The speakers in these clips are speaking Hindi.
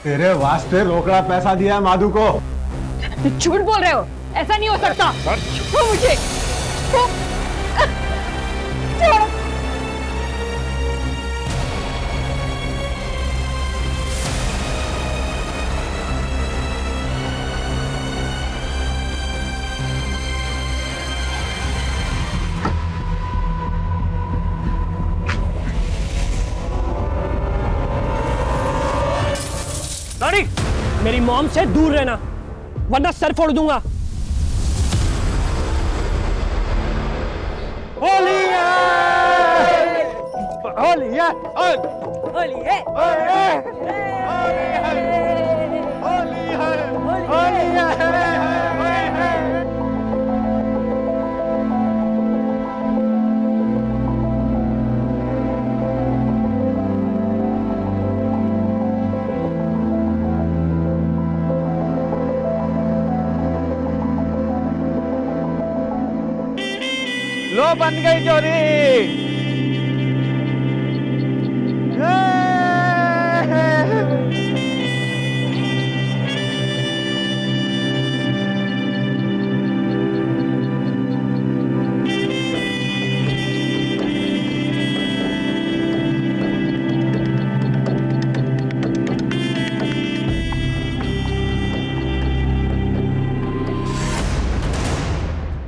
तेरे वास्ते रोकड़ा पैसा दिया है माधु को। झूठ बोल रहे हो, ऐसा नहीं हो सकता। छोड़ो मुझे। छोड़ो। रानी, मेरी मॉम से दूर रहना वरना सर फोड़ दूंगा। होली है! होली है! होली है! होली है! होली है! होली है! लो बन गई चोरी।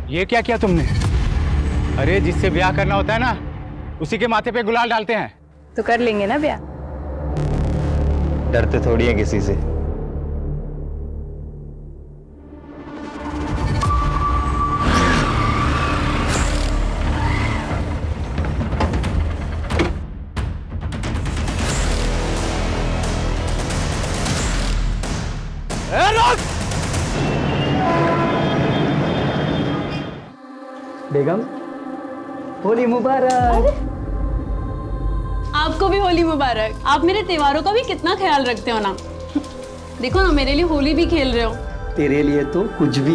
ये क्या किया तुमने? अरे जिससे ब्याह करना होता है ना, उसी के माथे पे गुलाल डालते हैं। तो कर लेंगे ना ब्याह। डरते थोड़ी है किसी से। बेगम, होली मुबारक। आपको भी होली मुबारक। आप मेरे त्योहारों का भी कितना ख्याल रखते हो ना। देखो ना, मेरे लिए होली भी खेल रहे हो। तेरे लिए तो कुछ भी।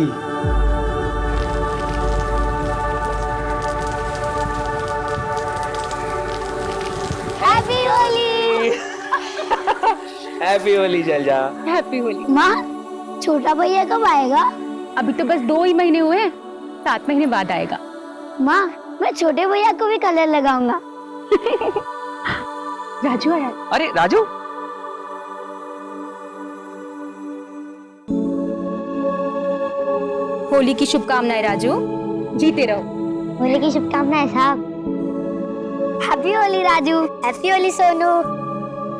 हैप्पी होली। हैप्पी होली चल जा। हैप्पी होली। माँ, छोटा भैया कब आएगा? अभी तो बस 2 ही महीने हुए हैं, 7 महीने बाद आएगा। माँ, मैं छोटे भैया को भी कलर लगाऊंगा। राजू आया। अरे राजू, होली की शुभकामनाएं राजू, जीते रहो। होली की शुभकामनाएं साहब। हैप्पी होली राजू। हैप्पी होली सोनू।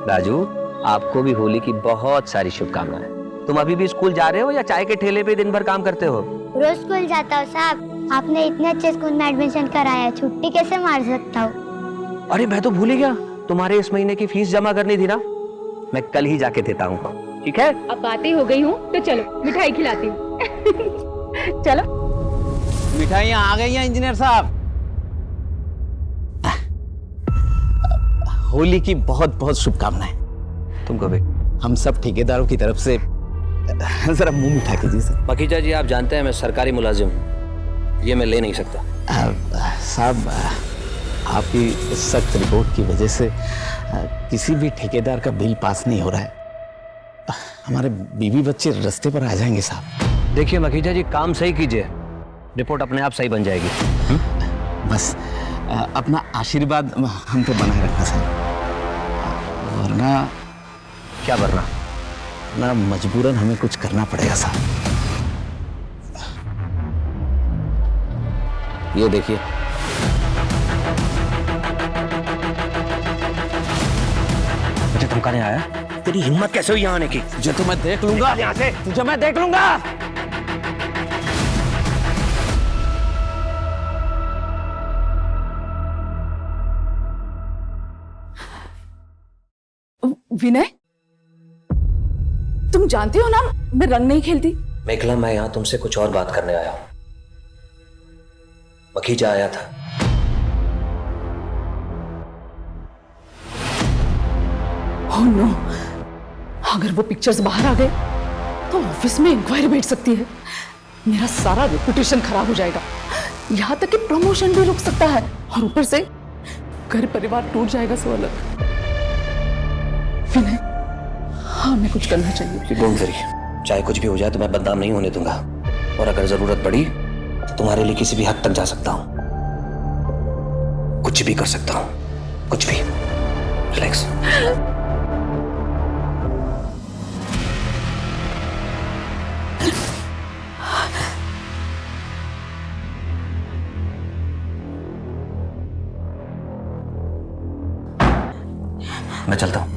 राजू, आपको भी होली की बहुत सारी शुभकामनाएं। तुम अभी भी स्कूल जा रहे हो या चाय के ठेले पे दिन भर काम करते हो? रोज स्कूल जाता हूँ साहब। आपने इतने अच्छे स्कूल में एडमिशन कराया, छुट्टी कैसे मार सकता हूँ? अरे मैं तो भूल ही गया, तुम्हारे इस महीने की फीस जमा करनी थी ना। मैं कल ही जाके देता हूँ, ठीक है? अब बातें हो गई हूँ तो चलो मिठाई खिलाती हूँ। चलो। मिठाइयाँ आ गई हैं इंजीनियर साहब। होली की बहुत बहुत शुभकामनाएं। तुमको भी। हम सब ठेकेदारों की तरफ से जरा मुंह मीठा कीजिए सर। मखीजा जी, आप जानते हैं मैं सरकारी मुलाजिम, ये मैं ले नहीं सकता। साहब, आपकी सख्त रिपोर्ट की वजह से किसी भी ठेकेदार का बिल पास नहीं हो रहा है। हमारे बीवी बच्चे रास्ते पर आ जाएंगे साहब। देखिए मखीजा जी, काम सही कीजिए, रिपोर्ट अपने आप सही बन जाएगी। बस अपना आशीर्वाद हम पे बनाए रखना साहब, वरना क्या वरना? ना मजबूरन हमें कुछ करना पड़ेगा साहब। ये देखिए, मुझे धमकाने आया? तेरी हिम्मत कैसे हुई यहाँ आने की? तुझे तो मैं देख लूंगा यहाँ से, तुझे मैं देख लूंगा। विनय, तुम जानते हो ना मैं रंग नहीं खेलती। मेघला, मैं यहाँ तुमसे कुछ और बात करने आया हूँ। मखीजा आया था। ओह नो, अगर वो पिक्चर्स बाहर आ गए तो ऑफिस में इंक्वायरी बैठ सकती है। मेरा सारा रेपुटेशन खराब हो जाएगा, यहाँ तक कि प्रमोशन भी रुक सकता है, और ऊपर से घर परिवार टूट जाएगा। सो अलग विनय, हमें कुछ करना चाहिए। डोंट वरी, चाहे कुछ भी हो जाए तो मैं बदनाम नहीं होने दूंगा, और अगर जरूरत पड़ी तो तुम्हारे लिए किसी भी हद तक जा सकता हूं, कुछ भी कर सकता हूं, कुछ भी। रिलैक्स। मैं चलता हूं।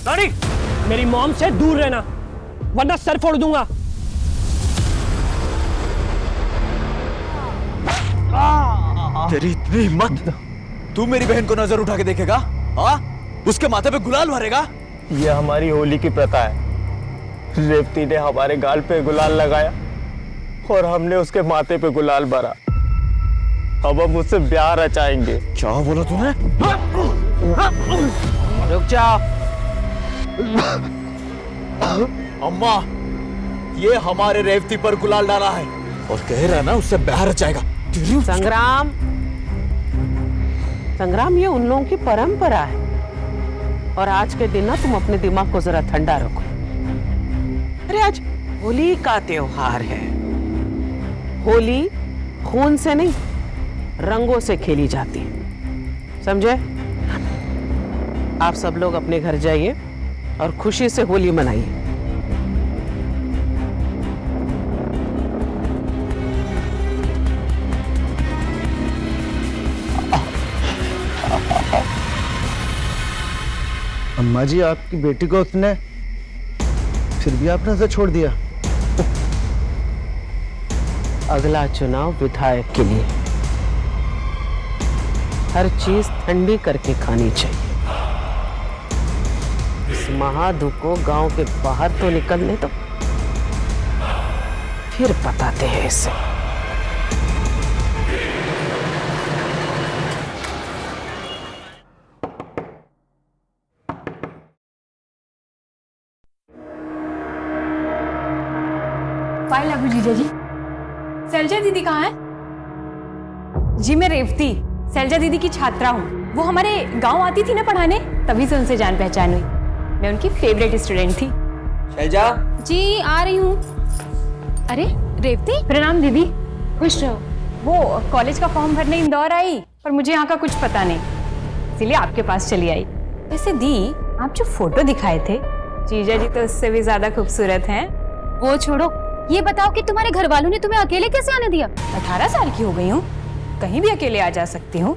रानी, मेरी मॉम से दूर रहना, वरना सर फोड़ दूंगा। तेरी इतनी हिम्मत, तू मेरी बहन को नजर उठा के देखेगा? हाँ, उसके माथे पे गुलाल भरेगा? ये हमारी होली की प्रथा है। रेवती ने हमारे गाल पे गुलाल लगाया और हमने उसके माथे पे गुलाल भरा। अब हम उससे ब्याह रचाएंगे। क्या बोला तूने? रुक जाओ। अम्मा, ये हमारे रेवती पर गुलाल डाला है और कह रहा ना उससे ब्याह रचाएगा। संग्राम, संग्राम ये उन लोगों की परंपरा है, और आज के दिन ना तुम अपने दिमाग को जरा ठंडा रखो। अरे आज होली का त्योहार है। होली खून से नहीं, रंगों से खेली जाती है, समझे? आप सब लोग अपने घर जाइए और खुशी से होली मनाइए। अम्मा जी, आपकी बेटी को उसने फिर भी आपने उसे छोड़ दिया। अगला चुनाव विधायक के लिए, हर चीज ठंडी करके खानी चाहिए। इस महाधुप को गांव के बाहर तो निकलने दो, फिर बताते हैं इसे। फाइल लागू जीजा जी। शैलजा दीदी कहाँ है? जी मैं रेवती, शैलजा दीदी की छात्रा हूँ। वो हमारे गांव आती थी ना पढ़ाने, तभी से उनसे जान पहचान हुई। मैं उनकी फेवरेट स्टूडेंट थी। शैलजा जी आ रही हूँ। अरे रेवती, प्रणाम दीदी। खुश रहो। वो कॉलेज का फॉर्म भरने इंदौर आई, पर मुझे यहाँ का कुछ पता नहीं, इसीलिए आपके पास चली आई। वैसे दी, आप जो फोटो दिखाए थे, जीजा जी तो उससे भी ज्यादा खूबसूरत हैं। वो छोड़ो, ये बताओ कि तुम्हारे घर वालों ने तुम्हें अकेले कैसे आने दिया? 18 साल की हो गई हूँ, कहीं भी अकेले आ जा सकती हूँ।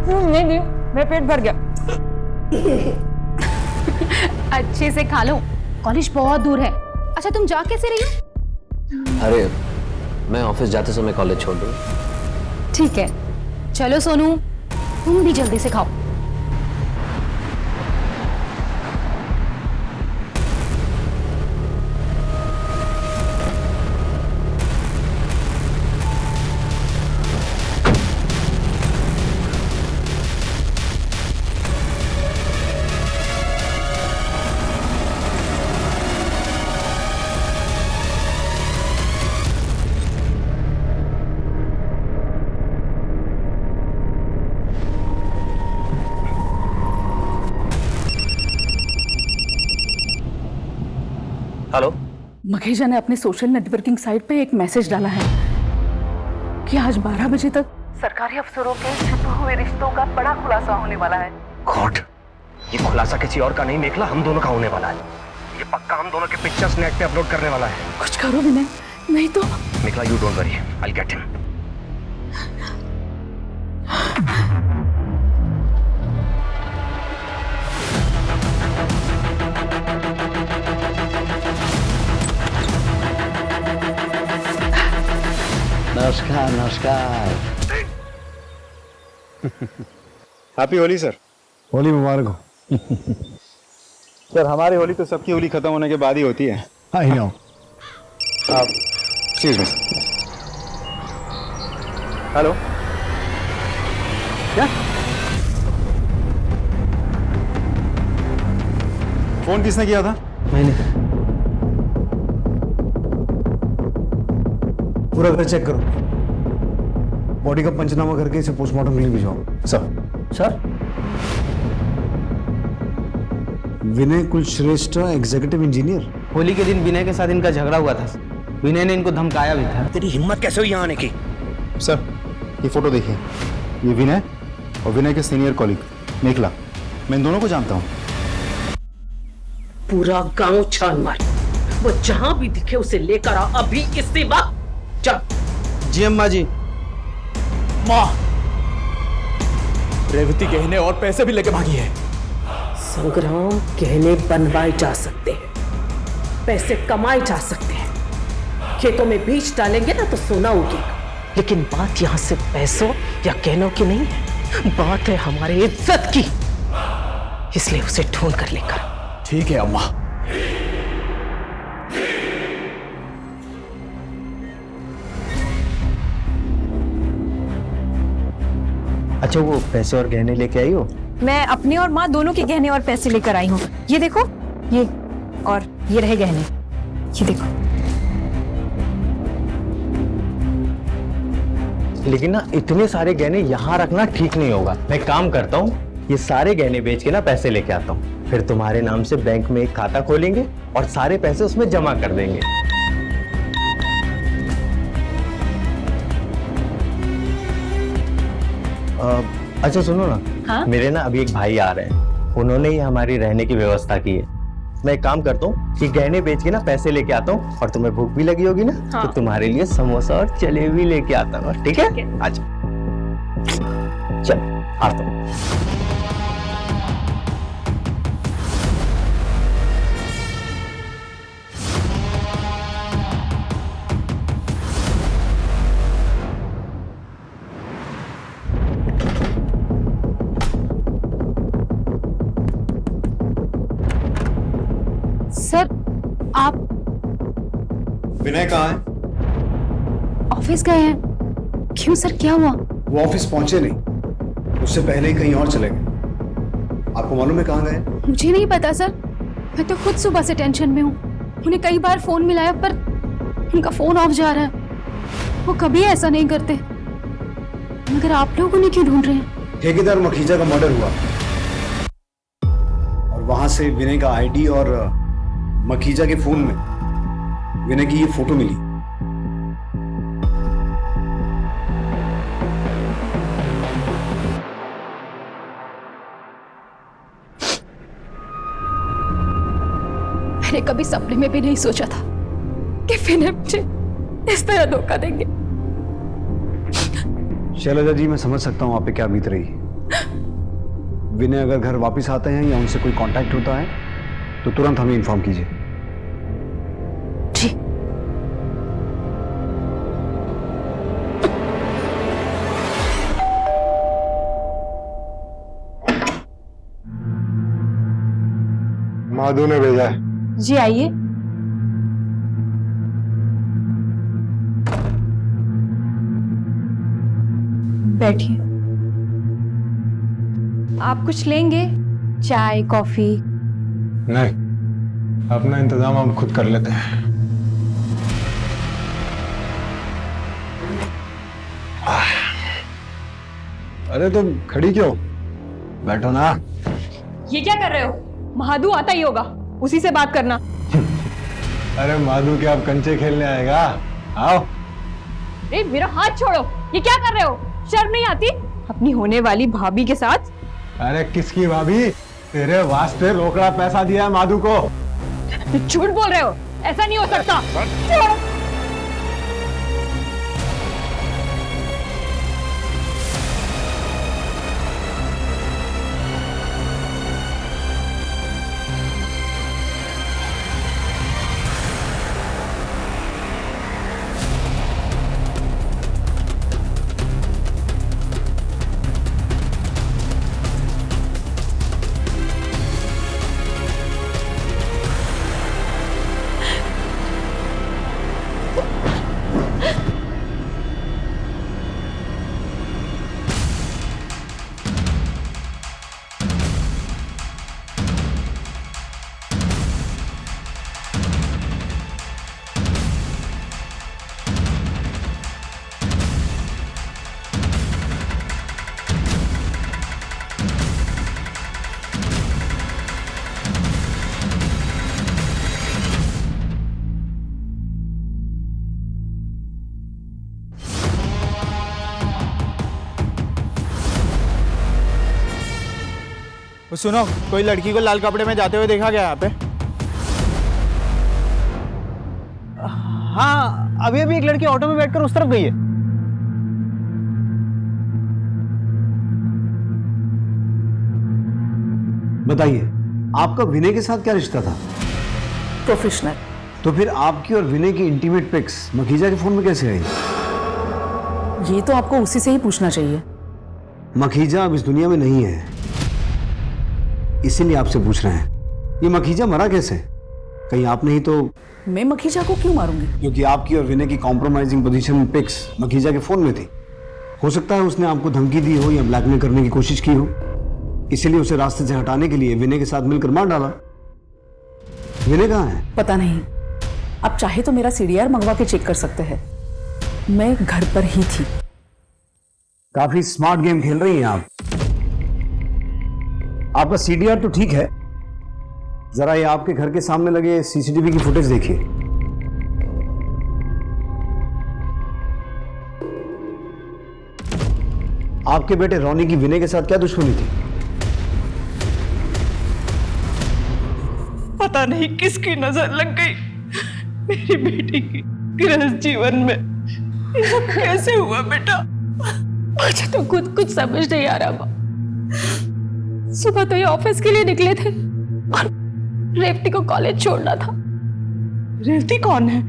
नहीं दी, मेरा पेट भर गया। अच्छे से खा लो, कॉलेज बहुत दूर है। अच्छा तुम जा कैसे रही हो? अरे मैं ऑफिस जाते समय कॉलेज छोड़ दूँ। ठीक है, चलो सोनू, तुम भी जल्दी से खाओ। हेलो, मखेजा ने अपने सोशल नेटवर्किंग साइट पे एक मैसेज डाला है कि आज 12 बजे तक सरकारी अफसरों के छुपे हुए रिश्तों का बड़ा खुलासा होने वाला है। गॉड, ये खुलासा किसी और का नहीं मेखला हम दोनों का होने वाला है। ये पक्का हम दोनों के पिक्चर्स नेट पे अपलोड करने वाला है। कुछ करो विनय, नहीं तो। Mekhala, you don't worry, I will get him. नमस्कार नमस्कार। Happy Holi sir. होली मुबारक हो। सर हमारी होली तो सबकी होली खत्म होने के बाद ही होती है। I know. आप एक्सक्यूज मी। हेलो, क्या फोन किसने किया था? मैंने। पूरा घर चेक करो, बॉडी का पंचनामा करके इसे पोस्टमार्टम के लिए भिजवाओ। सर विनय कुलश्रेष्ठ, एग्जीक्यूटिव इंजीनियर। होली के दिन विनय के साथ इनका झगड़ा हुआ था। विनय ने इनको धमकाया भी था। तेरी हिम्मत कैसे हुई यहाँ आने की? सर ये फोटो देखिए, ये विनय और विनय के सीनियर कॉलीग मेघला, मैं इन दोनों को जानता हूँ। पूरा गांव छान मार, वो जहां भी दिखे उसे लेकर आ अभी इसी वक्त। चल। जी अम्मा जी। माँ, रेवती गहने और पैसे भी लेके भागी है। संग्राम, गहने बनवाए जा सकते हैं, पैसे कमाए जा सकते हैं, खेतों में बीज डालेंगे ना तो सोना उगेगा, लेकिन बात यहां से पैसों या गहनों की नहीं है, बात है हमारी इज्जत की। इसलिए उसे ढूंढ कर लेकर। ठीक है अम्मा। अच्छा, वो पैसे और गहने लेके आई हो? मैं अपने और माँ दोनों के गहने और पैसे लेकर आई हूँ। ये देखो, ये और ये रहे गहने, ये देखो। लेकिन ना इतने सारे गहने यहाँ रखना ठीक नहीं होगा। मैं काम करता हूँ, ये सारे गहने बेच के ना पैसे लेके आता हूँ, फिर तुम्हारे नाम से बैंक में एक खाता खोलेंगे और सारे पैसे उसमें जमा कर देंगे। अच्छा सुनो ना, हाँ? मेरे ना अभी एक भाई आ रहे हैं, उन्होंने ही हमारी रहने की व्यवस्था की है। मैं एक काम करता हूँ कि गहने बेच के ना पैसे लेके आता हूँ, और तुम्हें भूख भी लगी होगी ना, हाँ। तो तुम्हारे लिए समोसा और जलेबी लेके आता हूँ। ठीक है? अच्छा चल आता हूँ। सर, आप विनय कहाँ है? ऑफिस गए हैं? क्यों सर, क्या हुआ? वो ऑफिस पहुंचे नहीं, उससे पहले ही कहीं और चले गए। आपको मालूम है कहाँ गए? मुझे नहीं पता सर, मैं तो खुद सुबह से टेंशन में हूँ। उन्हें कई बार फोन मिलाया पर उनका फोन ऑफ जा रहा है। वो कभी ऐसा नहीं करते, मगर आप लोग उन्हें क्यों ढूंढ रहे हैं? ठेकेदार मखीजा का मर्डर हुआ और वहां से विनय का आईडी और मखीजा के फोन में विनय की ये फोटो मिली। मैंने कभी सपने में भी नहीं सोचा था कि विनय मुझे इस तरह धोखा देंगे। शैलजा जी, मैं समझ सकता हूँ आप पे क्या बीत रही है। विनय अगर घर वापस आते हैं या उनसे कोई कांटेक्ट होता है तो तुरंत हमें इन्फॉर्म कीजिए। जी। माधु ने भेजा है। जी आइए। बैठिए। आप कुछ लेंगे? चाय, कॉफी? नहीं, अपना इंतजाम हम खुद कर लेते हैं। अरे तुम खड़ी क्यों? बैठो ना। ये क्या कर रहे हो? महादू आता ही होगा, उसी से बात करना। अरे माधु के आप कंचे खेलने आएगा? आओ। अरे मेरा हाथ छोड़ो, ये क्या कर रहे हो? शर्म नहीं आती अपनी होने वाली भाभी के साथ? अरे किसकी भाभी? तेरे वास्ते रोकड़ा पैसा दिया है माधु को। झूठ बोल रहे हो, ऐसा नहीं हो सकता। छोड़ो। सुनो, कोई लड़की को लाल कपड़े में जाते हुए देखा गया यहाँ पे? हाँ, अभी अभी एक लड़की ऑटो में बैठकर उस तरफ गई है। बताइए, आपका विनय के साथ क्या रिश्ता था? प्रोफेशनल। तो फिर आपकी और विनय की इंटीमेट पिक्स मखीजा के फोन में कैसे आई? ये तो आपको उसी से ही पूछना चाहिए। मखीजा अब इस दुनिया में नहीं है, इसीलिए आपसे पूछ रहे हैं। ये मखीजा मरा कैसे? कहीं आपने ही तो... मैं मखीजा को क्यों मारूंगी? क्योंकि आपकी और विनय की कॉम्प्रोमाइजिंग पोजीशन में पिक्स मखीजा के फोन में थी। हो सकता है उसने आपको धमकी दी हो या ब्लैकमेल करने की कोशिश की हो, इसीलिए उसे रास्ते से हटाने के लिए विनय के साथ मिलकर मार डाला। विनय कहाँ है? पता नहीं। आप चाहे तो मेरा सीडीआर मंगवा के चेक कर सकते हैं। मैं घर पर ही थी। काफी स्मार्ट गेम खेल रही हैं आप। आपका सीडीआर तो ठीक है, जरा ये आपके घर के सामने लगे सीसीटीवी की फुटेज देखिए। आपके बेटे रोनी की विनय के साथ क्या दुश्मनी थी? पता नहीं किसकी नजर लग गई मेरी बेटी की गृहस्थ जीवन में। ये सब कैसे हुआ बेटा? मुझे तो खुद कुछ समझ नहीं आ रहा। सुबह तो ये ऑफिस के लिए निकले थे और रेवती को कॉलेज छोड़ना था। रेवती कौन है?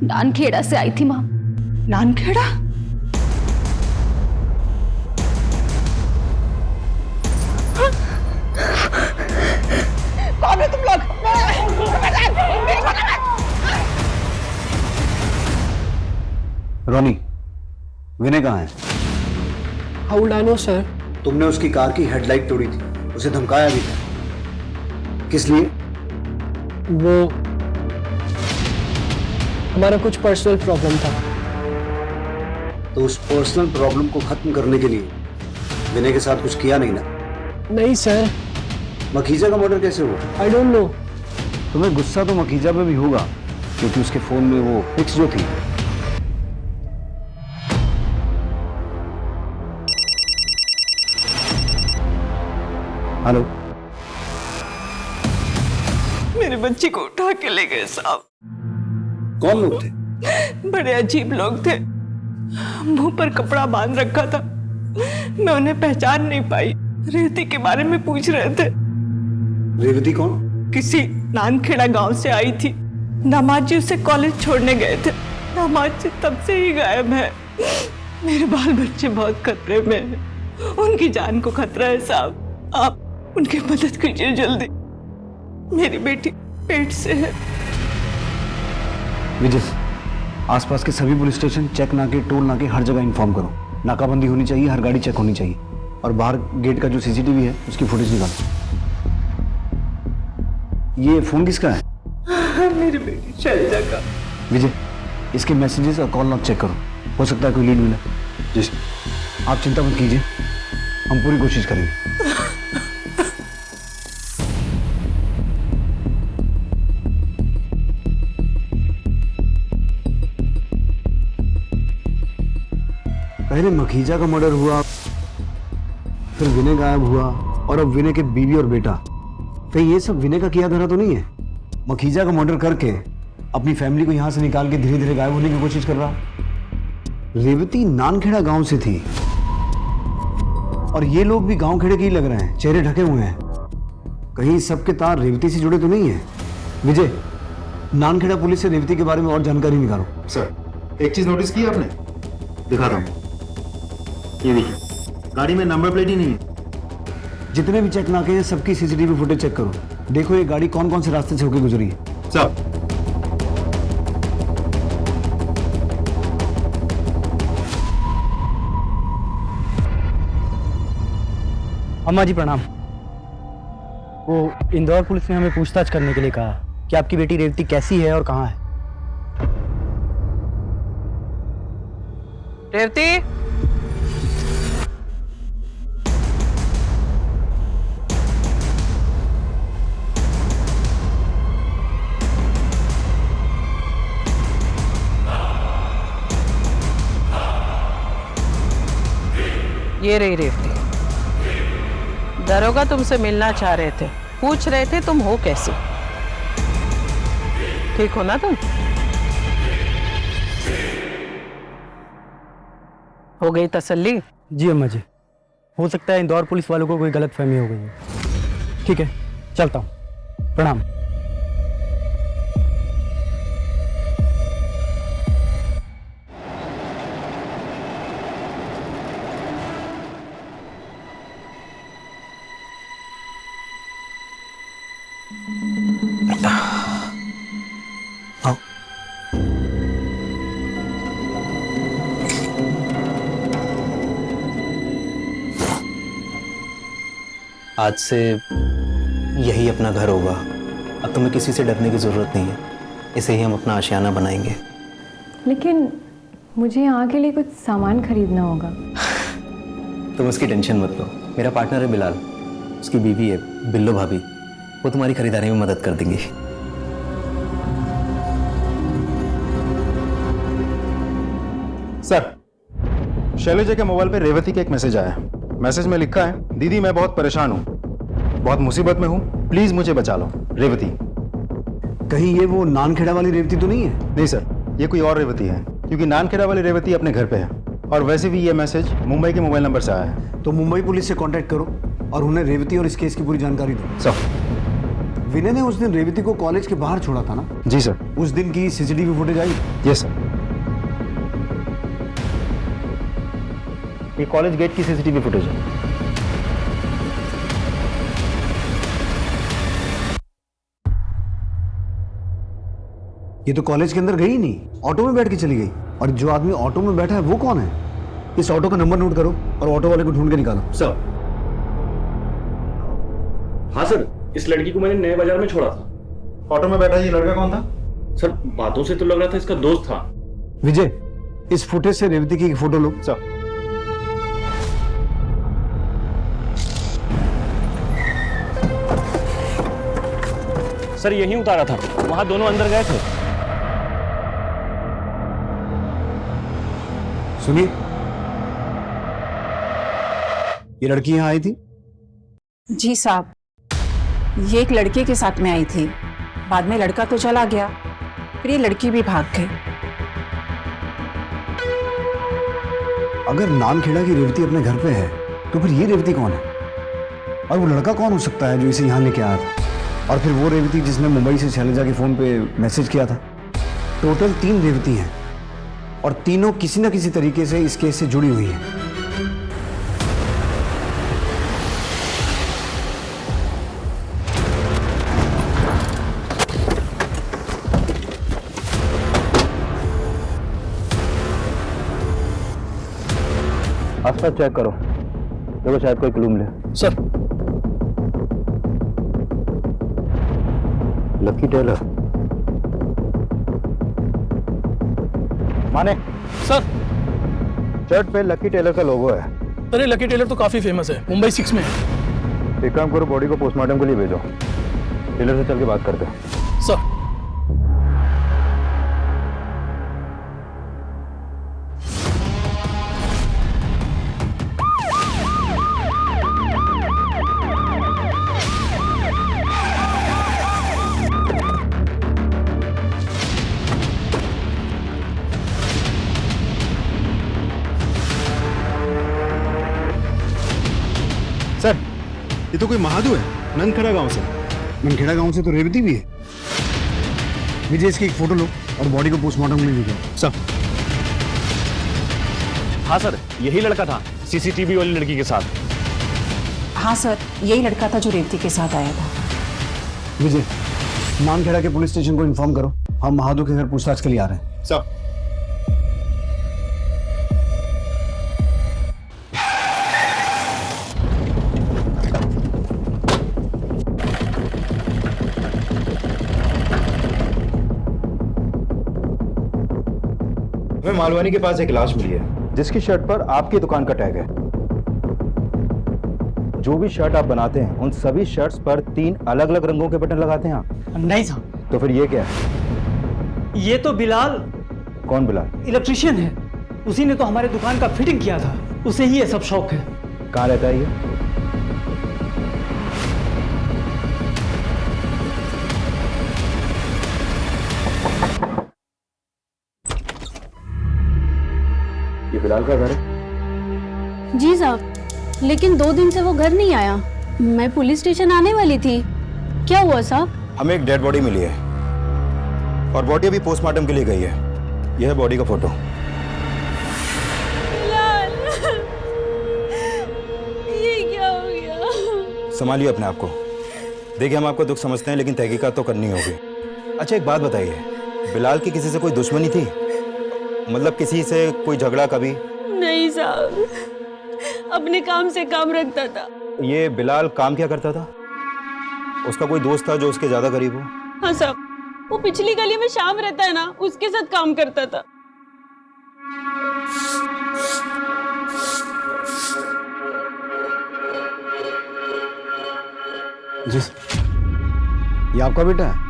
नानखेड़ा से आई थी माँ। नानखेड़ा? कौन है तुम लोग? रोनी, विनय कहाँ है? How would I know sir? तुमने उसकी कार की हेडलाइट तोड़ी थी, उसे धमकाया भी था। किस लिए? वो हमारा कुछ पर्सनल प्रॉब्लम था। तो उस पर्सनल प्रॉब्लम को खत्म करने के लिए विनय के साथ कुछ किया नहीं ना? नहीं सर। मखीजा का मर्डर कैसे हुआ? I don't know. तुम्हें गुस्सा तो मखीजा पे भी होगा, क्योंकि उसके फोन में वो पिक्स जो थी। हेलो, मेरे बच्ची को उठा के ले गए साहब। कौन लोग थे? बड़े अजीब लोग थे, मुंह पर कपड़ा बांध रखा था। मैं उन्हें पहचान नहीं पाई। रेवती के बारे में पूछ रहे थे। रेवती कौन? किसी नानखेड़ा गांव से आई थी। दामाद जी उसे कॉलेज छोड़ने गए थे। दामाद जी तब से ही गायब है। मेरे बाल बच्चे बहुत खतरे में हैं। उनकी जान को खतरा है साहब। आप उनकी मदद कीजिए जल्दी। मेरी बेटी पेट से है। विजय, आसपास के सभी पुलिस स्टेशन, चेक नाके, टोल नाके, हर जगह इन्फॉर्म करो। नाकाबंदी होनी चाहिए, हर गाड़ी चेक होनी चाहिए। और बाहर गेट का जो सीसीटीवी है उसकी फुटेज निकालो। ये फोन किसका है? मेरी बेटी शैलजा का। विजय, इसके मैसेजेस और कॉल लॉग चेक करो, हो सकता है कोई लीड मिले। जी आप चिंता मत कीजिए, हम पूरी कोशिश करेंगे। पहले मखीजा का मर्डर हुआ, फिर विनय गायब हुआ, और अब विनय के बीवी और बेटा। कहीं ये सब विनय का किया धरा तो नहीं है? मखीजा का मर्डर करके अपनी फैमिली को यहां से निकाल के धीरे धीरे गायब होने की कोशिश कर रहा। रेवती नानखेड़ा गांव से थी, और ये लोग भी गांव खेड़े के ही लग रहे हैं, चेहरे ढके हुए हैं। कहीं सबके तार रेवती से जुड़े तो नहीं है? विजय, नानखेड़ा पुलिस से रेवती के बारे में और जानकारी निकालो। सर, एक चीज नोटिस की आपने? दिखा रहा हूँ, ये देखिए, गाड़ी में नंबर प्लेट ही नहीं है। जितने भी चेक नाके हैं सबकी सीसीटीवी फुटेज चेक करो। देखो ये गाड़ी कौन कौन से रास्ते से होकर गुजरी है। सर, अम्मा जी प्रणाम। वो इंदौर पुलिस ने हमें पूछताछ करने के लिए कहा कि आपकी बेटी रेवती कैसी है और कहाँ है। रेवती, ये रही रेवती। दरोगा तुमसे मिलना चाह रहे थे, पूछ रहे थे तुम हो कैसे। ठीक हो ना तुम? हो गई तसल्ली? जी अम्मा जी, हो सकता है इंदौर पुलिस वालों को कोई गलतफहमी हो गई है। ठीक है, चलता हूँ। प्रणाम। आज से यही अपना घर होगा। अब तुम्हें किसी से डरने की ज़रूरत नहीं है। इसे ही हम अपना आशियाना बनाएंगे। लेकिन मुझे यहाँ के लिए कुछ सामान खरीदना होगा। तुम उसकी टेंशन मत लो। मेरा पार्टनर है बिलाल, उसकी बीवी है बिल्लो भाभी, वो तुम्हारी खरीदारी में मदद कर देंगी। सर, शैलजा के मोबाइल पे रेवती का एक मैसेज आया है। मैसेज में लिखा है, दीदी मैं बहुत परेशान हूँ, बहुत मुसीबत में हूँ, प्लीज मुझे बचा लो। रेवती। कहीं ये वो नानखेड़ा वाली रेवती तो नहीं है? नहीं सर, ये कोई और रेवती है, क्योंकि नानखेड़ा वाली रेवती अपने घर पे है। और वैसे भी ये मैसेज मुंबई के मोबाइल नंबर से आया है। तो मुंबई पुलिस से कांटेक्ट करो और उन्हें रेवती और इस केस की पूरी जानकारी दो। सर। विनय ने उस दिन रेवती को कॉलेज के बाहर छोड़ा था ना? जी सर। उस दिन की CCTV footage I? Yes sir. ये कॉलेज गेट की सीसीटीवी फुटेज है। ये तो कॉलेज के अंदर गई नहीं, ऑटो में बैठ के चली गई। और जो आदमी ऑटो में बैठा है वो कौन है? इस ऑटो का नंबर नोट करो और ऑटो वाले को ढूंढ के निकालो। सर। हाँ सर, इस लड़की को मैंने नए बाजार में छोड़ा था। ऑटो में बैठा ये लड़का कौन था? सर, बातों से तो लग रहा था इसका दोस्त था। विजय, इस फुटेज से रेवती की फोटो लो। सर। सर यहीं उतारा था, वहां दोनों अंदर गए थे। सुनिए, ये लड़की यहां आई थी? जी साहब, ये एक लड़के के साथ में आई थी। बाद में लड़का तो चला गया, फिर ये लड़की भी भाग गई। अगर नानखेड़ा की रेवती अपने घर पे है तो फिर ये रेवती कौन है? और वो लड़का कौन हो सकता है जो इसे यहां लेके आया था? और फिर वो रेवती जिसने मुंबई से शैलजा के फोन पे मैसेज किया था। टोटल 3 रेवती हैं और तीनों किसी न किसी तरीके से इस केस से जुड़ी हुई हैं। आसपास चेक करो, देखो शायद कोई क्लू मिले। सर। Lucky tailor. माने सर, शर्ट पे लकी टेलर का लोगो है। अरे लकी टेलर तो काफी फेमस है, मुंबई 6 में है। एक काम करो, बॉडी को पोस्टमार्टम के लिए भेजो। टेलर से चल के बात करते हैं। सर। सर, ये तो कोई महादू है, नंदखेड़ा गांव से। नंदखेड़ा गांव से तो रेवती भी है। विजय, इसकी एक फोटो लो और बॉडी को पोस्टमार्टम के लिए भेजो। सर। हाँ सर, यही लड़का था सीसीटीवी वाली लड़की के साथ। हाँ सर, यही लड़का था जो रेवती के साथ आया था। विजय, नानखेड़ा के पुलिस स्टेशन को इन्फॉर्म करो, हम महादू के घर पूछताछ के लिए आ रहे हैं। सर। हमें मालवानी के पास एक लाश मिली है जिसकी शर्ट पर आपकी दुकान का टैग है। जो भी शर्ट आप बनाते हैं उन सभी शर्ट्स पर 3 अलग अलग रंगों के बटन लगाते हैं आप? नहीं साहब। तो फिर ये क्या है? ये तो बिलाल। कौन बिलाल? इलेक्ट्रिशियन है, उसी ने तो हमारे दुकान का फिटिंग किया था, उसे ही ये सब शौक है। कहाँ रहता है ये? बिलाल का घर है? जी साहब, लेकिन 2 दिन से वो घर नहीं आया। मैं पुलिस स्टेशन आने वाली थी। क्या हुआ साहब? हमें एक डेड बॉडी मिली है और बॉडी अभी पोस्टमार्टम के लिए गई है। यह है बॉडी का फोटो। ये क्या हो गया? संभालिए अपने आप को। देखिए, हम आपका दुख समझते हैं, लेकिन तहकीकात तो करनी होगी। अच्छा, एक बात बताइए, बिलाल की किसी से कोई दुश्मनी थी? मतलब किसी से कोई झगड़ा कभी? नहीं साहब, अपने काम से काम रखता था। ये बिलाल काम क्या करता था? उसका कोई दोस्त था जो उसके ज्यादा करीब हो? हाँ साहब, वो पिछली गली में शाम रहता है ना, उसके साथ काम करता था। जी, ये आपका बेटा है?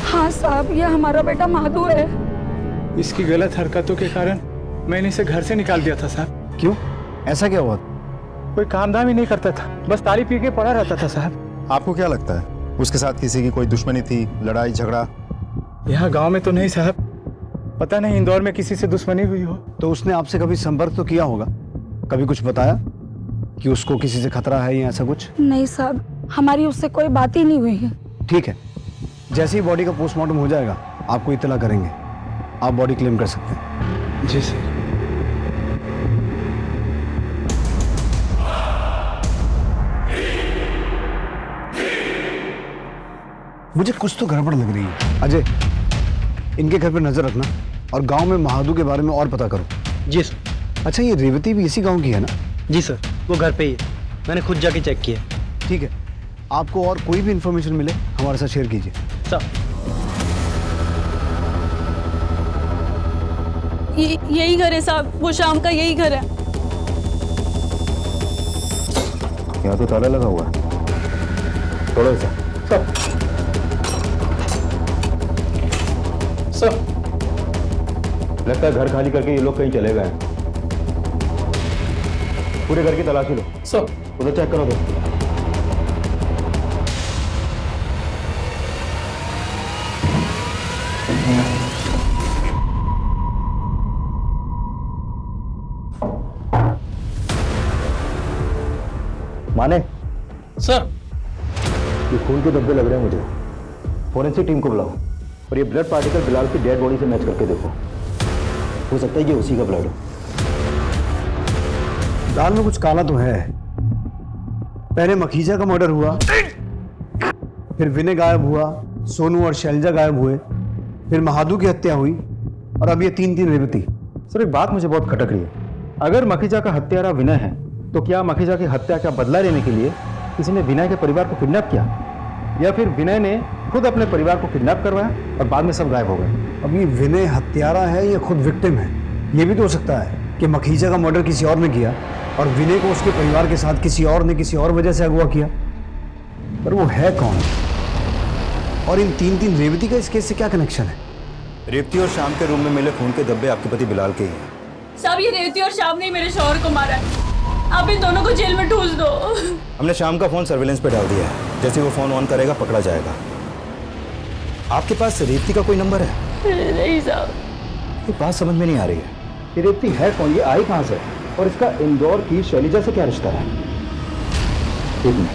हाँ साहब, ये हमारा बेटा महादू है। इसकी गलत हरकतों के कारण मैंने इसे घर से निकाल दिया था साहब। क्यों? ऐसा क्या हुआ? कोई काम धाम ही नहीं करता था, बस ताली पी के पड़ा रहता था साहब। आपको क्या लगता है उसके साथ किसी की कोई दुश्मनी थी, लड़ाई झगड़ा? यहाँ गांव में तो नहीं साहब, पता नहीं इंदौर में किसी से दुश्मनी हुई हो। तो उसने आपसे कभी संपर्क तो किया होगा? कभी कुछ बताया कि उसको किसी से खतरा है या ऐसा कुछ? नहीं साहब, हमारी उससे कोई बात ही नहीं हुई है। ठीक है, जैसे ही बॉडी का पोस्टमार्टम हो जाएगा आपको इत्तला करेंगे। आप बॉडी क्लेम कर सकते हैं। जी सर। मुझे कुछ तो गड़बड़ लग रही है। अजय, इनके घर पर नजर रखना और गांव में महादू के बारे में और पता करो। जी सर। अच्छा, ये रेवती भी इसी गांव की है ना? जी सर, वो घर पे ही है, मैंने खुद जाके चेक किया। ठीक है, आपको और कोई भी इंफॉर्मेशन मिले हमारे साथ शेयर कीजिए। सर, यही घर है साहब, वो शाम का यही घर है। यहाँ तो ताला लगा हुआ है। थोड़ा सा सर, लगता है घर खाली करके ये लोग कहीं चले गए। पूरे घर की तलाशी लो। सर, उधर चेक करो। माने सर, ये खून के धब्बे लग रहे हैं मुझे। फोरेंसिक टीम को बुलाओ और ये ब्लड पार्टिकल बिलाल की डेड बॉडी से मैच करके देखो। हो सकता है ये उसी का ब्लड हो। दाल में कुछ काला तो है। पहले मखीजा का मर्डर हुआ, फिर विनय गायब हुआ, सोनू और शैलजा गायब हुए, फिर महादू की हत्या हुई और अब ये 3 रेवती। सर, एक बात मुझे बहुत खटक रही है। अगर मखीजा का हत्यारा विनय है तो क्या मखीजा की हत्या का बदला लेने के लिए किसी ने विनय के परिवार को किडनैप किया, या फिर विनय ने खुद अपने परिवार को किडनैप करवाया और बाद में सब गायब हो गए? अब ये विनय हत्यारा है या खुद विक्टिम है? ये भी तो हो सकता है कि मखीजा का मर्डर किसी और ने किया और विनय को उसके परिवार के साथ किसी और ने किसी और वजह से अगवा किया। पर वो है कौन? और इन 3 रेवती का इस केस से क्या कनेक्शन है? रेवती और शाम के रूम में मिले खून के धब्बे आपके पति बिलाल के ही हैं। साहब, ये रेवती और शाम ने मेरे शौहर को मारा है। आप इन दोनों को जेल में ठूस दो। हमने शाम का फोन सर्विलेंस पे डाल दिया है। जैसे वो फोन ऑन करेगा पकड़ा जाएगा। आपके पास रेवती का कोई नंबर है? नहीं साहब। ये बात समझ में नहीं आ रही है। ये रेवती है कौन? ये आई कहाँ से? और इसका इंदौर की शैलजा से क्या रिश्ता है? एक मिनट।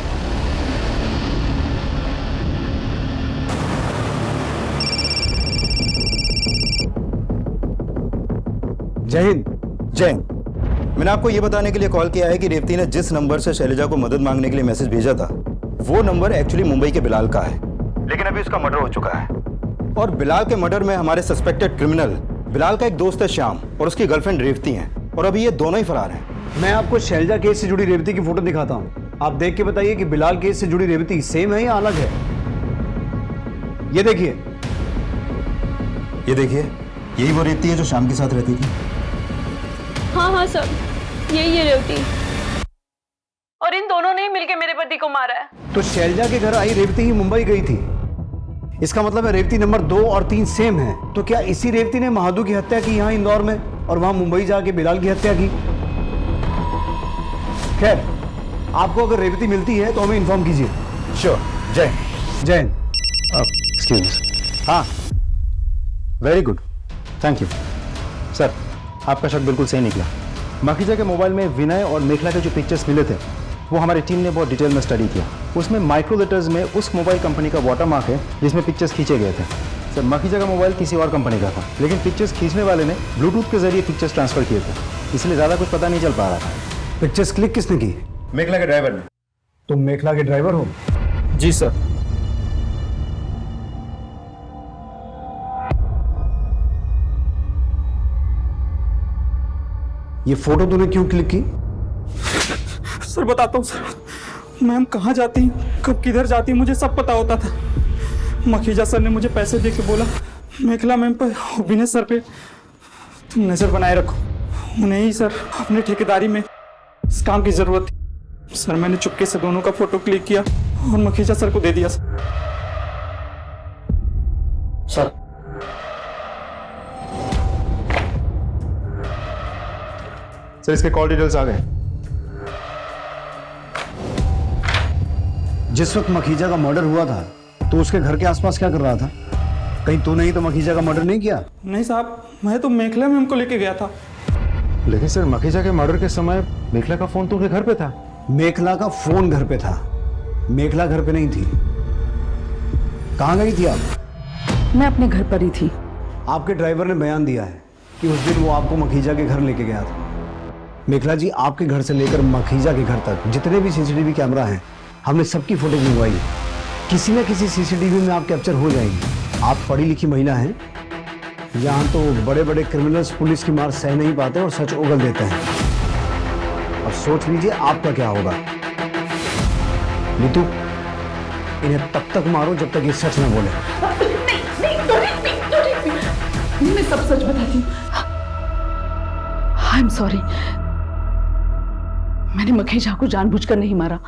जय हिंद। जय हिंद। मैंने आपको यह बताने के लिए कॉल किया है कि रेवती ने जिस नंबर से शैलजा को मदद मांगने के लिए मैसेज भेजा था, वो नंबर एक्चुअली मुंबई के बिलाल का है, लेकिन अभी उसका मर्डर हो चुका है। और बिलाल के मर्डर में हमारे सस्पेक्टेड क्रिमिनल बिलाल का एक दोस्त है श्याम और उसकी गर्लफ्रेंड रेवती हैं, और अभी ये दोनों ही फरार हैं। मैं आपको शैलजा केस से जुड़ी रेवती की फोटो दिखाता हूँ। आप देख के बताइए कि बिलाल केस से जुड़ी रेवती सेम है या अलग है। ये देखिए। ये देखिए, यही वो रेवती है जो श्याम के साथ रहती थी। हाँ हाँ सर, यही है रेवती। और इन दोनों ने ही मिलकर मेरे पति को मारा है। तो शैलजा के घर आई रेवती ही मुंबई गई थी। इसका मतलब है रेवती नंबर 2 और 3 सेम है। तो क्या इसी रेवती ने महादू की हत्या की यहाँ इंदौर में और वहां मुंबई जाके बिलाल की हत्या की? खैर, आपको अगर रेवती मिलती है तो हमें इन्फॉर्म कीजिए। श्योर। जय जय हिंद। Excuse me. हाँ, very good, thank you. Sir, आपका शक बिल्कुल सही निकला। मखीजा के मोबाइल में विनय और मेखला के जो पिक्चर्स मिले थे वो हमारी टीम ने बहुत डिटेल में स्टडी किया। उसमें माइक्रो लेटर्स में उस मोबाइल कंपनी का वाटरमार्क है जिसमें पिक्चर्स खींचे गए थे। सर, मखीजा का मोबाइल किसी और कंपनी का था, लेकिन पिक्चर्स खींचने वाले ने ब्लूटूथ के जरिए पिक्चर्स ट्रांसफर किए थे, इसलिए ज़्यादा कुछ पता नहीं चल पा रहा था। पिक्चर्स क्लिक किसने की? मेखला के ड्राइवर ने। तुम मेखला के ड्राइवर हो? जी सर। ये फोटो तूने क्यों क्लिक की? सर बताता हूँ सर, मैम कहाँ जाती कब किधर जाती मुझे सब पता होता था। मखीजा सर ने मुझे पैसे दे के बोला मेखला मैम पर विनय सर पे तुम नज़र बनाए रखो, उन्हें ही सर अपने ठेकेदारी में इस काम की ज़रूरत थी। सर मैंने चुपके से दोनों का फोटो क्लिक किया और मखीजा सर को दे दिया। सर सर, इसके कॉल डिटेल्स आ गए। जिस वक्त मखीजा का मर्डर हुआ था तो उसके घर के आसपास क्या कर रहा था? कहीं तूने ही तो मखीजा का मर्डर नहीं किया? नहीं साहब, मैं तो मेखला मैम को लेके गया था। लेकिन सर, मखीजा के मर्डर के समय मेखला का फोन तो उनके घर पे था। मेखला का फोन घर पे था, मेखला घर पे नहीं थी। कहाँ गई थी आप? मैं अपने घर पर ही थी। आपके ड्राइवर ने बयान दिया है कि उस दिन वो आपको मखीजा के घर लेके गया था। मेखला जी, आपके घर से लेकर मखीजा के घर तक जितने भी सीसीटीवी कैमरा हैं, हमने सबकी फुटेज मंगवाई है। किसी न किसी सीसीटीवी में आप कैप्चर हो जाएंगे। आप पढ़ी लिखी महिला हैं। यहाँ तो बड़े बड़े क्रिमिनल्स पुलिस की मार सह नहीं पाते और सच उगल देते हैं। अब सोच लीजिए आपका क्या होगा। नीतू, इन्हें तब तक मारो जब तक ये सच न बोले। मैं सब सच बताती हूँ। I am sorry. मैंने मखीजा को जानबूझकर नहीं मारा।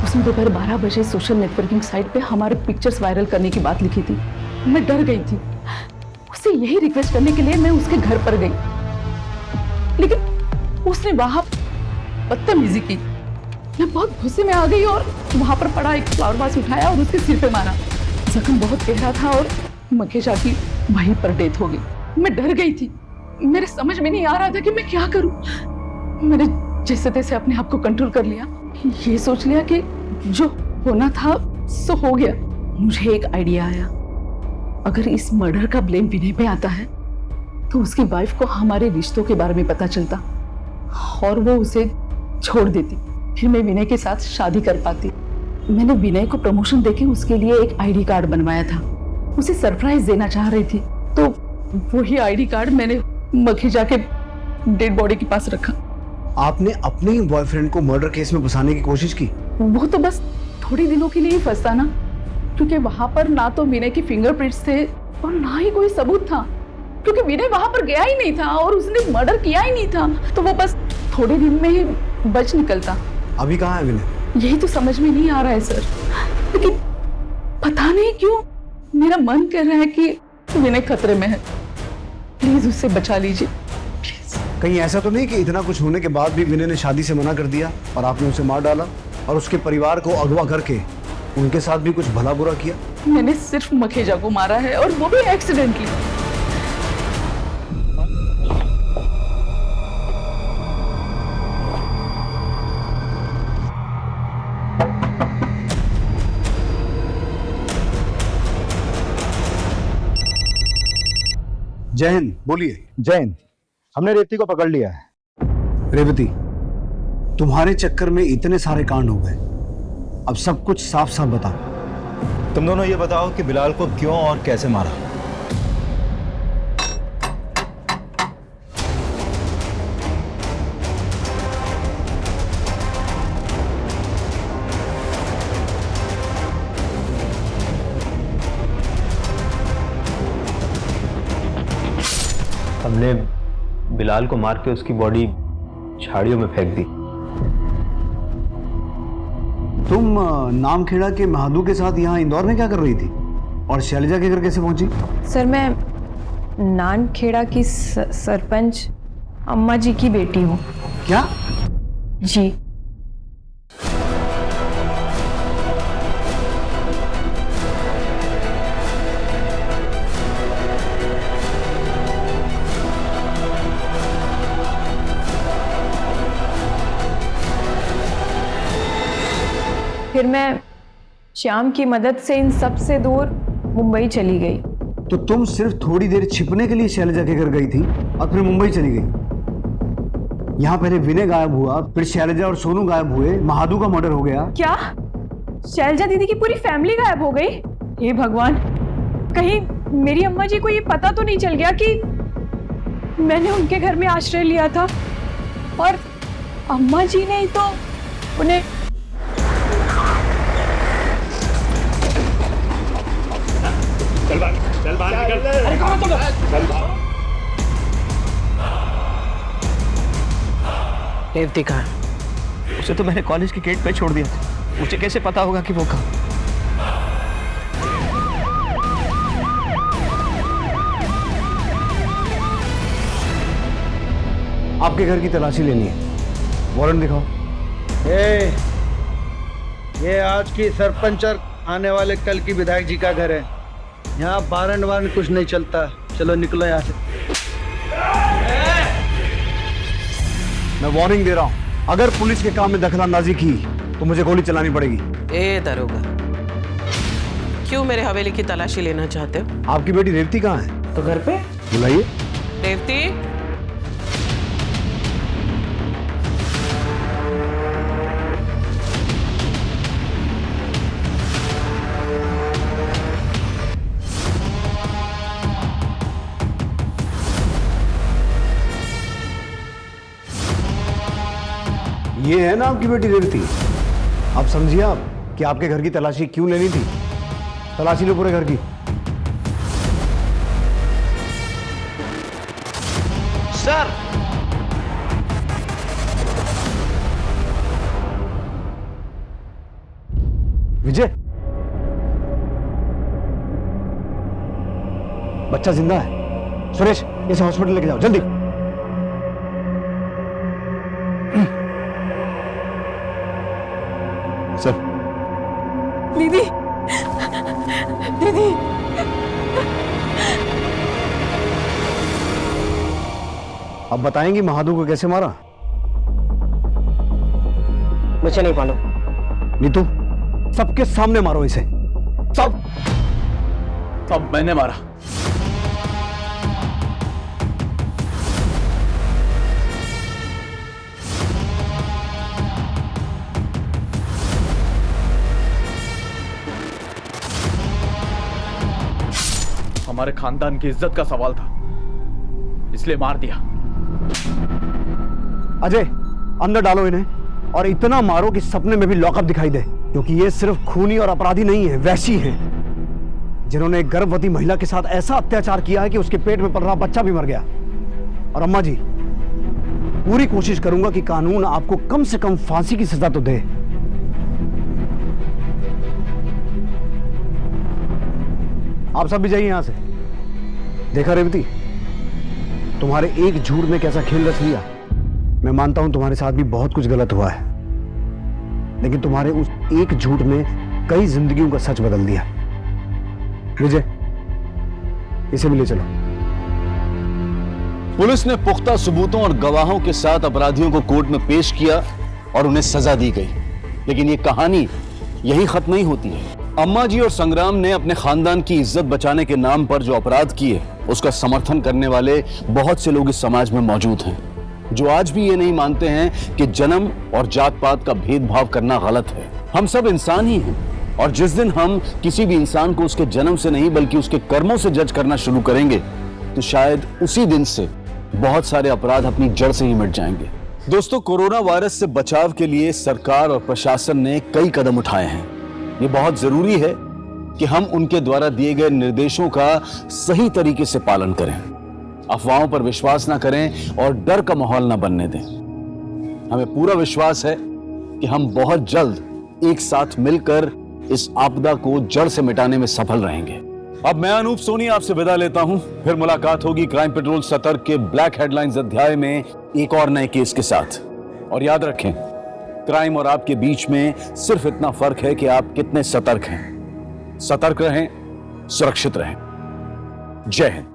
उसने दोपहर 12 बजे सोशल नेटवर्किंग साइट पे हमारे पिक्चर्स वायरल करने की बात लिखी थी। मैं डर गई थी। उससे यही रिक्वेस्ट करने के लिए मैं उसके घर पर गई, लेकिन उसने वहां बदतमीजी की। मैं बहुत गुस्से में आ गई और वहां पर पड़ा एक फ्लावर वास उठाया और उसके सिर पे मारा। जख्म बहुत गहरा था और मखीजा की वहीं पर डेथ हो गई। मैं डर गई थी। मेरे समझ में नहीं आ रहा था कि मैं क्या करूं। मैंने जैसे तैसे अपने आप को कंट्रोल कर लिया। ये सोच लिया कि जो होना था सो हो गया। मुझे एक आइडिया आया, अगर इस मर्डर का ब्लेम विनय पे आता है तो उसकी वाइफ को हमारे रिश्तों के बारे में पता चलता और वो उसे छोड़ देती। फिर मैं विनय के साथ शादी कर पाती। मैंने विनय को प्रमोशन देके उसके लिए एक आईडी कार्ड बनवाया था। उसे सरप्राइज देना चाह रही थी, तो वही आईडी कार्ड मैंने मखीजा के डेड बॉडी के पास रखा। आपने अपने ही बॉयफ्रेंड को मर्डर केस में फंसाने की कोशिश की? वो तो बस थोड़े दिनों के लिए ही फंसा ना, क्योंकि वहां पर ना तो विनय की फिंगरप्रिंट्स थे और ना ही कोई सबूत था, क्योंकि विनय वहां पर गया ही नहीं था और उसने मर्डर किया ही नहीं था। तो वो बस थोड़े दिन में ही बच निकलता। अभी कहाँ है विनय? यही तो समझ में नहीं आ रहा है सर, लेकिन पता नहीं क्यों मेरा मन कर रहा है कि विनय खतरे में है। प्लीज उससे बचा लीजिए। कहीं ऐसा तो नहीं कि इतना कुछ होने के बाद भी विनय ने शादी से मना कर दिया और आपने उसे मार डाला और उसके परिवार को अगवा करके उनके साथ भी कुछ भला बुरा किया? मैंने सिर्फ मखीजा को मारा है और वो भी एक्सीडेंटली। जय हिंद। बोलिए। जय हिंद। हमने रेवती को पकड़ लिया है। रेवती, तुम्हारे चक्कर में इतने सारे कांड हो गए, अब सब कुछ साफ साफ बताओ। तुम दोनों ये बताओ कि बिलाल को क्यों और कैसे मारा? हमने बिलाल को मार के उसकी बॉडी झाड़ियों में फेंक दी। तुम नामखेड़ा के महादू के साथ यहाँ इंदौर में क्या कर रही थी और शैलजा के घर कैसे पहुंची? सर, मैं नानखेड़ा की सरपंच अम्मा जी की बेटी हूँ। क्या? जी। फिर मैं श्याम की मदद से इन सब से दूर मुंबई चली गई। तो तुम सिर्फ थोड़ी देर छिपने के लिए शैलजा के घर गई थी और फिर मुंबई चली गई। यहाँ पहले विनय गायब हुआ, फिर शैलजा और सोनू गायब हुए, महादू का मर्डर हो गया। क्या शैलजा दीदी की पूरी फैमिली गायब हो गई? हे भगवान, कहीं मेरी अम्मा जी को ये पता तो नहीं चल गया कि मैंने उनके घर में आश्रय लिया था और अम्मा जी ने ही तो उन्हें। चल बाहर निकल। अरे कौन तुम? चल बाहर। रेवती कहाँ? उसे तो मैंने कॉलेज के गेट पे छोड़ दिया था, मुझे कैसे पता होगा कि वो कहाँ? आपके घर की तलाशी लेनी है, वारंट दिखाओ। ये आज की सरपंच और आने वाले कल की विधायक जी का घर है, यहाँ वारंट कुछ नहीं चलता। चलो निकलो यहाँ से। मैं वार्निंग दे रहा हूँ, अगर पुलिस के काम में दखलंदाजी की तो मुझे गोली चलानी पड़ेगी। ए दरोगा, क्यों मेरे हवेली की तलाशी लेना चाहते हो? आपकी बेटी रेवती कहाँ है? तो घर पे। बुलाइए। रेवती, ये है ना आपकी बेटी रेवती। आप समझिए आप कि आपके घर की तलाशी क्यों लेनी थी। तलाशी लो पूरे घर की। सर, विजय, बच्चा जिंदा है। सुरेश, इसे हॉस्पिटल लेके जाओ जल्दी। सर। दीदी, दीदी, अब बताएंगी महादू को कैसे मारा? मुझे नहीं मालूम। नीतू, सबके सामने मारो इसे। सब मैंने मारा। हमारे खानदान की इज्जत का सवाल था, इसलिए मार दिया। अजय, अंदर डालो इन्हें और इतना मारो कि सपने में भी लॉकअप दिखाई दे, क्योंकि ये सिर्फ खूनी और अपराधी नहीं है, वैसी हैं जिन्होंने एक गर्भवती महिला के साथ ऐसा अत्याचार किया है कि उसके पेट में पल रहा बच्चा भी मर गया। और अम्मा जी, पूरी कोशिश करूंगा कि कानून आपको कम से कम फांसी की सजा तो दे। आप सब भी जाइए यहां से। देखा रेवती, तुम्हारे एक झूठ ने कैसा खेल रच लिया। मैं मानता हूं तुम्हारे साथ भी बहुत कुछ गलत हुआ है, लेकिन तुम्हारे उस एक झूठ ने कई जिंदगियों का सच बदल दिया। विजय, इसे भी ले चलो। पुलिस ने पुख्ता सबूतों और गवाहों के साथ अपराधियों को कोर्ट में पेश किया और उन्हें सजा दी गई, लेकिन ये कहानी यही खत्म नहीं होती है। अम्मा जी और संग्राम ने अपने खानदान की इज्जत बचाने के नाम पर जो अपराध किए, उसका समर्थन करने वाले बहुत से लोग इस समाज में मौजूद हैं, जो आज भी ये नहीं मानते हैं कि जन्म और जात पात का भेदभाव करना गलत है। हम सब इंसान ही हैं, और जिस दिन हम किसी भी इंसान को उसके जन्म से नहीं बल्कि उसके कर्मों से जज करना शुरू करेंगे, तो शायद उसी दिन से बहुत सारे अपराध अपनी जड़ से ही मिट जाएंगे। दोस्तों, कोरोना वायरस से बचाव के लिए सरकार और प्रशासन ने कई कदम उठाए हैं। ये बहुत जरूरी है कि हम उनके द्वारा दिए गए निर्देशों का सही तरीके से पालन करें, अफवाहों पर विश्वास ना करें और डर का माहौल ना बनने दें। हमें पूरा विश्वास है कि हम बहुत जल्द एक साथ मिलकर इस आपदा को जड़ से मिटाने में सफल रहेंगे। अब मैं अनूप सोनी आपसे विदा लेता हूं। फिर मुलाकात होगी क्राइम पेट्रोल सतर्क के ब्लैक हेडलाइंस अध्याय में एक और नए केस के साथ। और याद रखें, क्राइम और आपके बीच में सिर्फ इतना फर्क है कि आप कितने सतर्क हैं। सतर्क रहें, सुरक्षित रहें। जय हिंद।